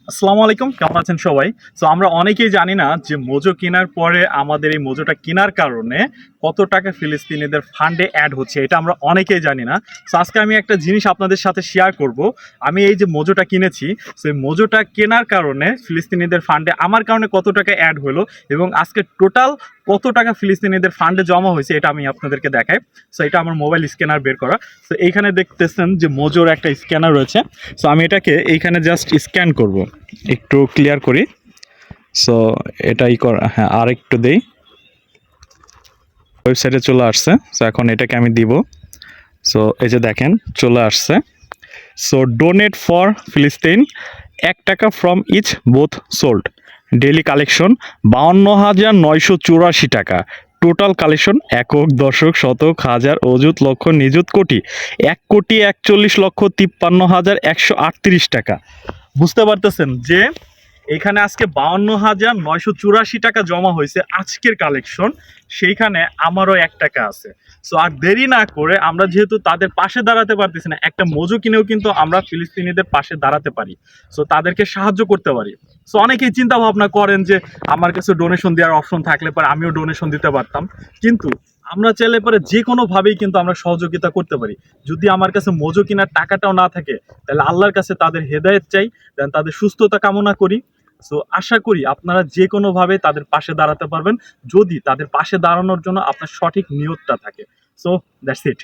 আসসালামু আলাইকুম, কেমন আছেন সবাই? সো আমরা অনেকেই জানি না যে মোজো কেনার পরে আমাদের এই মোজোটা কেনার কারণে কত টাকা ফিলিস্তিনিদের ফান্ডে অ্যাড হচ্ছে, এটা আমরা অনেকেই জানি না। সো আজকে আমি একটা জিনিস আপনাদের সাথে শেয়ার করব। আমি এই যে মোজোটা কিনেছি, সো এই মোজোটা কেনার কারণে ফিলিস্তিনিদের ফান্ডে আমার কারণে কত টাকা অ্যাড হলো এবং আজকে টোটাল কত টাকা ফিলিস্তিনিদের ফান্ডে জমা হয়েছে এটা আমি আপনাদেরকে দেখাই। সো এটা আমার মোবাইল স্ক্যানার বের করা। সো এইখানে দেখতেছেন যে মোজোর একটা স্ক্যানার রয়েছে। সো আমি এটাকে এইখানে জাস্ট স্ক্যান করব, একটু ক্লিয়ার করি। সো এটাই কর, হ্যাঁ আর একটু দেই। ওয়েবসাইটে চলে আসছে। সো এখন এটাকে আমি দিব। সো এই যে দেখেন চলে আসছে। সো ডোনেট ফর ফিলিস্তিন, 1 টাকা from each both sold. Daily collection 52,984 টাকা। টোটাল কালেকশন একক, দশক, শতক, হাজার, অযুত, লক্ষ, নিযুত, কোটি। 1,41,41,138 টাকা। বুঝতে পারতেছেন যে এখানে আজকে 52,984 টাকা জমা হয়েছে আজকের কালেকশন। সেইখানে আমারও 1 টাকা আছে। সো আর দেরি না করে আমরা যেহেতু তাদের পাশে দাঁড়াতে পারতেছি না, একটা মজু কিনেও কিন্তু আমরা ফিলিস্তিনিদের পাশে দাঁড়াতে পারি। সো তাদেরকে সাহায্য করতে পারি। সো অনেকেই চিন্তা ভাবনা করেন যে আমার কাছে ডোনেশন দেওয়ার অপশন থাকলে পরে আমিও ডোনেশন দিতে পারতাম, কিন্তু আমরা চাইলে পরে যে কোনোভাবেই কিন্তু আমরা সহযোগিতা করতে পারি। যদি আমার কাছে মজু কেনার টাকাটাও না থাকে, তাহলে আল্লাহর কাছে তাদের হেদায়েত চাই, দেন তাদের সুস্থতা কামনা করি। সো আশা করি আপনারা যে কোনোভাবে তাদের পাশে দাঁড়াতে পারবেন, যদি তাদের পাশে দাঁড়ানোর জন্য আপনার সঠিক নিয়তটা থাকে। So that's it.